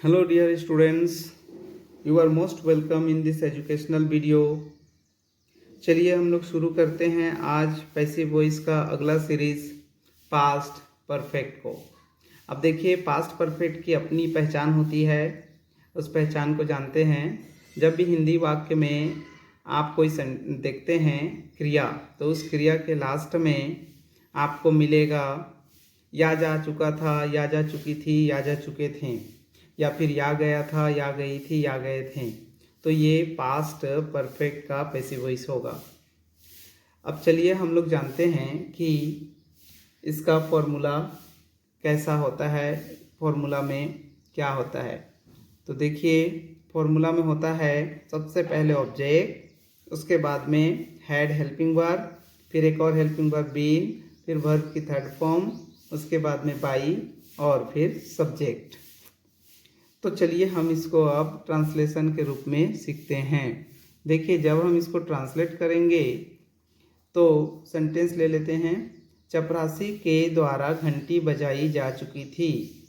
Hello dear students, you are most welcome in this educational video। चलिए हम लोग शुरू करते हैं आज पैसिव वॉइस का अगला सीरीज पास्ट परफेक्ट को। अब देखिए पास्ट परफेक्ट की अपनी पहचान होती है, उस पहचान को जानते हैं। जब भी हिंदी वाक्य में आप कोई देखते हैं क्रिया, तो उस क्रिया के लास्ट में आपको मिलेगा या जा चुका था, या जा चुकी थी, या जा चुके थे, या फिर या गया था, या गई थी, या गए थे। तो ये पास्ट परफेक्ट का पैसिव वॉइस होगा। अब चलिए हम लोग जानते हैं कि इसका फॉर्मूला कैसा होता है, फॉर्मूला में क्या होता है। तो देखिए फॉर्मूला में होता है सबसे पहले ऑब्जेक्ट, उसके बाद में हैड हेल्पिंग वर्ब, फिर एक और हेल्पिंग वर्ब बीन, फिर वर्ब की थर्ड फॉर्म, उसके बाद में बाई और फिर सब्जेक्ट। तो चलिए हम इसको अब ट्रांसलेशन के रूप में सीखते हैं। देखिए जब हम इसको ट्रांसलेट करेंगे तो सेंटेंस ले लेते हैं। चपरासी के द्वारा घंटी बजाई जा चुकी थी,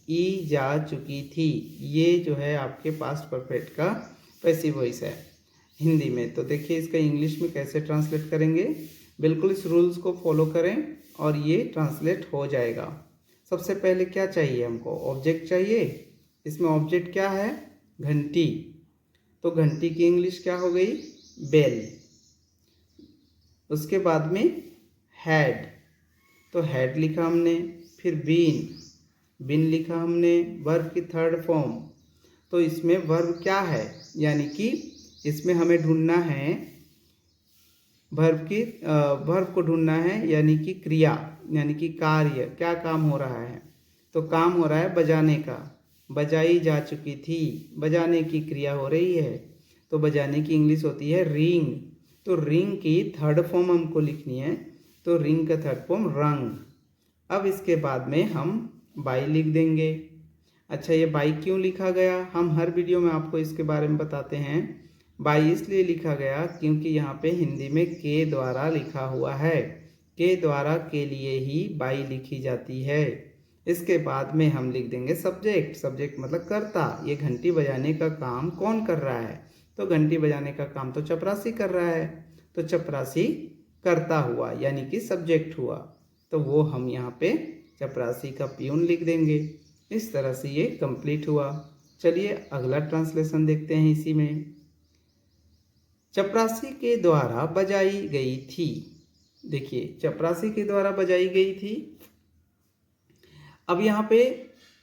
ई जा चुकी थी। ये जो है आपके पास्ट परफेक्ट का पैसिव वॉइस है हिंदी में। तो देखिए इसका इंग्लिश में कैसे ट्रांसलेट करेंगे, बिल्कुल इस रूल्स को फॉलो करें और ये ट्रांसलेट हो जाएगा। सबसे पहले क्या चाहिए हमको, ऑब्जेक्ट चाहिए। इसमें ऑब्जेक्ट क्या है, घंटी। तो घंटी की इंग्लिश क्या हो गई, बेल। उसके बाद में हैड, तो हैड लिखा हमने। फिर बीन, बीन लिखा हमने, वर्ब की थर्ड फॉर्म। तो इसमें वर्ब क्या है, यानी कि इसमें हमें ढूंढना है वर्ब को ढूंढना है, यानी कि क्रिया, यानी कि कार्य, क्या काम हो रहा है। तो काम हो रहा है बजाने का, बजाई जा चुकी थी, बजाने की क्रिया हो रही है। तो बजाने की इंग्लिश होती है रिंग। तो रिंग की थर्ड फॉर्म हमको लिखनी है, तो रिंग का थर्ड फॉर्म रंग। अब इसके बाद में हम बाई लिख देंगे। अच्छा ये बाई क्यों लिखा गया, हम हर वीडियो में आपको इसके बारे में बताते हैं। बाई इसलिए लिखा गया क्योंकि यहाँ पे हिंदी में के द्वारा लिखा हुआ है, के द्वारा के लिए ही बाई लिखी जाती है। इसके बाद में हम लिख देंगे सब्जेक्ट, सब्जेक्ट मतलब कर्ता। ये घंटी बजाने का काम कौन कर रहा है, तो घंटी बजाने का काम तो चपरासी कर रहा है, तो चपरासी कर्ता हुआ, यानी कि सब्जेक्ट हुआ। तो वो हम यहाँ पे चपरासी का प्यून लिख देंगे। इस तरह से ये कंप्लीट हुआ। चलिए अगला ट्रांसलेशन देखते हैं इसी में। चपरासी के द्वारा बजाई गई थी। देखिए चपरासी के द्वारा बजाई गई थी। अब यहाँ पे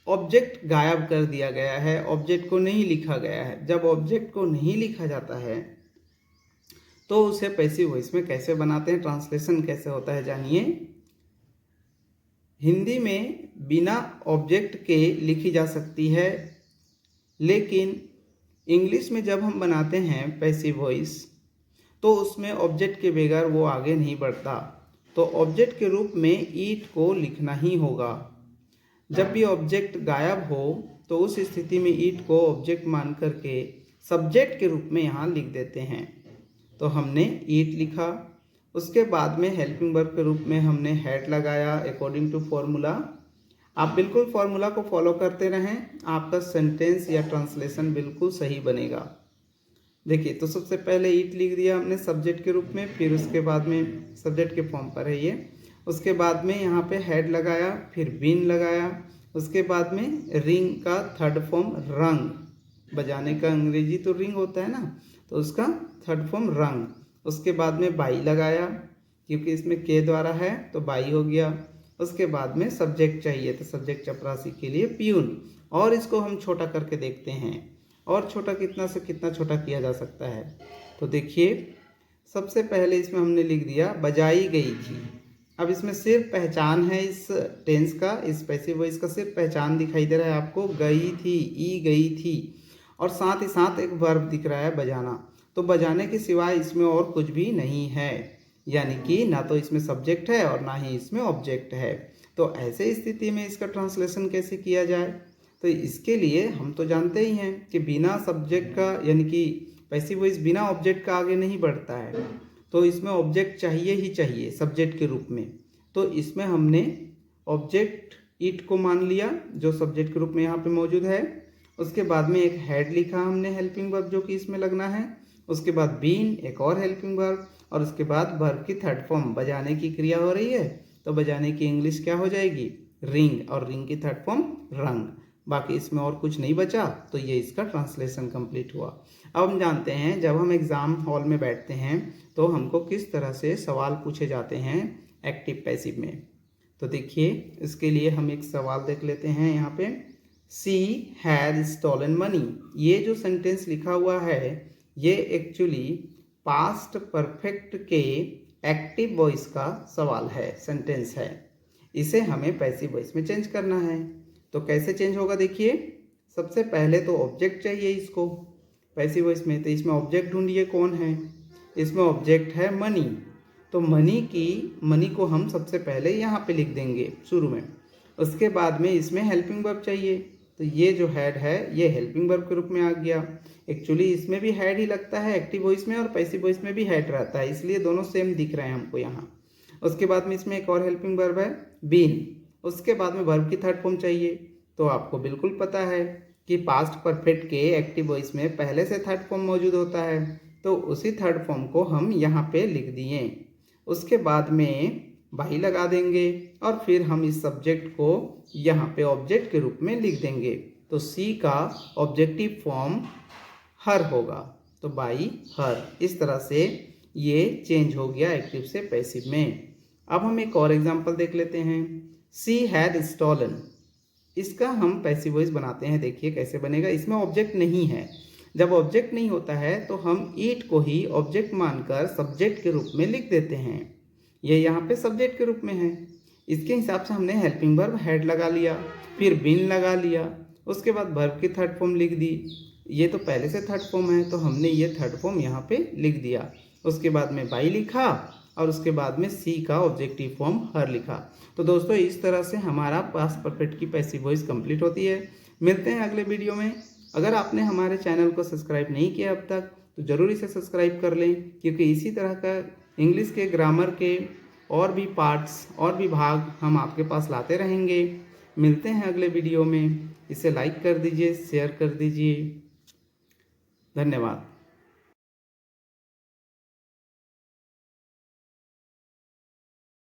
ऑब्जेक्ट गायब कर दिया गया है, ऑब्जेक्ट को नहीं लिखा गया है। जब ऑब्जेक्ट को नहीं लिखा जाता है तो उसे पैसिव वॉइस में कैसे बनाते हैं, ट्रांसलेशन कैसे होता है जानिए। हिंदी में बिना ऑब्जेक्ट के लिखी जा सकती है, लेकिन इंग्लिश में जब हम बनाते हैं पैसिव वॉइस तो उसमें ऑब्जेक्ट के बगैर वो आगे नहीं बढ़ता। तो ऑब्जेक्ट के रूप में ईट को लिखना ही होगा। जब भी ऑब्जेक्ट गायब हो तो उस स्थिति में ईट को ऑब्जेक्ट मान करके सब्जेक्ट के रूप में यहाँ लिख देते हैं। तो हमने ईट लिखा, उसके बाद में हेल्पिंग वर्ब के रूप में हमने हैड लगाया अकॉर्डिंग टू फॉर्मूला। आप बिल्कुल फॉर्मूला को फॉलो करते रहें, आपका सेंटेंस या ट्रांसलेशन बिल्कुल सही बनेगा। देखिए तो सबसे पहले ईट लिख दिया हमने सब्जेक्ट के रूप में, फिर उसके बाद में सब्जेक्ट के फॉर्म पर है ये। उसके बाद में यहाँ पे हेड लगाया, फिर बीन लगाया, उसके बाद में रिंग का थर्ड फॉर्म रंग, बजाने का अंग्रेजी तो रिंग होता है ना, तो उसका थर्ड फॉर्म रंग। उसके बाद में बाई लगाया, क्योंकि इसमें के द्वारा है तो बाई हो गया। उसके बाद में सब्जेक्ट चाहिए, तो सब्जेक्ट चपरासी के लिए प्यून। और इसको हम छोटा करके देखते हैं, और छोटा कितना से कितना छोटा किया जा सकता है। तो देखिए सबसे पहले इसमें हमने लिख दिया बजाई गई थी। अब इसमें सिर्फ पहचान है इस टेंस का, इस पैसिव वॉइस का सिर्फ पहचान दिखाई दे रहा है आपको, गई थी, ई गई थी, और साथ ही साथ एक वर्ब दिख रहा है बजाना। तो बजाने के सिवाय इसमें और कुछ भी नहीं है, यानी कि ना तो इसमें सब्जेक्ट है और ना ही इसमें ऑब्जेक्ट है। तो ऐसे स्थिति में इसका ट्रांसलेशन कैसे किया जाए, तो इसके लिए हम तो जानते ही हैं कि बिना सब्जेक्ट का, यानी कि पैसिव वॉइस बिना ऑब्जेक्ट का आगे नहीं बढ़ता है। तो इसमें ऑब्जेक्ट चाहिए ही चाहिए सब्जेक्ट के रूप में। तो इसमें हमने ऑब्जेक्ट ईट को मान लिया जो सब्जेक्ट के रूप में यहाँ पे मौजूद है। उसके बाद में एक हैड लिखा हमने हेल्पिंग वर्ब जो कि इसमें लगना है, उसके बाद बीन एक और हेल्पिंग वर्ब, और उसके बाद वर्ब की थर्ड फॉर्म बजाने की क्रिया हो रही है तो बजाने की इंग्लिश क्या हो जाएगी, रिंग, और रिंग की थर्ड फॉर्म रंग। बाकी इसमें और कुछ नहीं बचा, तो ये इसका ट्रांसलेशन कंप्लीट हुआ। अब हम जानते हैं जब हम एग्ज़ाम हॉल में बैठते हैं तो हमको किस तरह से सवाल पूछे जाते हैं एक्टिव पैसिव में। तो देखिए इसके लिए हम एक सवाल देख लेते हैं यहाँ पे, सी हैज स्टॉलन मनी। ये जो सेंटेंस लिखा हुआ है ये एक्चुअली पास्ट परफेक्ट के एक्टिव वॉइस का सवाल है, सेंटेंस है। इसे हमें पैसिव वॉइस में चेंज करना है। तो कैसे चेंज होगा, देखिए सबसे पहले तो ऑब्जेक्ट चाहिए इसको पैसिव वॉइस में, तो इसमें ऑब्जेक्ट ढूंढिए कौन है। इसमें ऑब्जेक्ट है मनी, तो मनी को हम सबसे पहले यहाँ पे लिख देंगे शुरू में। उसके बाद में इसमें हेल्पिंग वर्ब चाहिए, तो ये जो हैड है ये हेल्पिंग वर्ब के रूप में आ गया। एक्चुअली इसमें भी हैड ही लगता है एक्टिव वॉइस में, और पैसिव वॉइस में भी हैड रहता है, इसलिए दोनों सेम दिख रहे हैं हमको यहाँ। उसके बाद में इसमें एक और हेल्पिंग वर्ब है बीन। उसके बाद में वर्ब की थर्ड फॉर्म चाहिए, तो आपको बिल्कुल पता है कि पास्ट परफेक्ट के एक्टिव वॉइस में पहले से थर्ड फॉर्म मौजूद होता है, तो उसी थर्ड फॉर्म को हम यहाँ पे लिख दिए। उसके बाद में बाई लगा देंगे और फिर हम इस सब्जेक्ट को यहाँ पे ऑब्जेक्ट के रूप में लिख देंगे, तो सी का ऑब्जेक्टिव फॉर्म हर होगा, तो बाई हर। इस तरह से ये चेंज हो गया एक्टिव से पैसिव में। अब हम एक और एग्जांपल देख लेते हैं, सी हैड स्टॉलन। इसका हम पैसिव वॉइस बनाते हैं, देखिए कैसे बनेगा। इसमें ऑब्जेक्ट नहीं है, जब ऑब्जेक्ट नहीं होता है तो हम ईट को ही ऑब्जेक्ट मानकर सब्जेक्ट के रूप में लिख देते हैं। ये यहाँ पे सब्जेक्ट के रूप में है, इसके हिसाब से हमने हेल्पिंग वर्ब हैड लगा लिया, फिर बीन लगा लिया, उसके बाद वर्ब की थर्ड फॉर्म लिख दी। ये तो पहले से थर्ड फॉर्म है तो हमने ये थर्ड फॉर्म यहाँ पे लिख दिया। उसके बाद में बाई लिखा और उसके बाद में सी का ऑब्जेक्टिव फॉर्म हर लिखा। तो दोस्तों इस तरह से हमारा पास्ट परफेक्ट की पैसिव वॉइस कंप्लीट होती है। मिलते हैं अगले वीडियो में। अगर आपने हमारे चैनल को सब्सक्राइब नहीं किया अब तक तो ज़रूर इसे सब्सक्राइब कर लें, क्योंकि इसी तरह का इंग्लिश के ग्रामर के और भी पार्ट्स और भी भाग हम आपके पास लाते रहेंगे। मिलते हैं अगले वीडियो में। इसे लाइक कर दीजिए, शेयर कर दीजिए। धन्यवाद।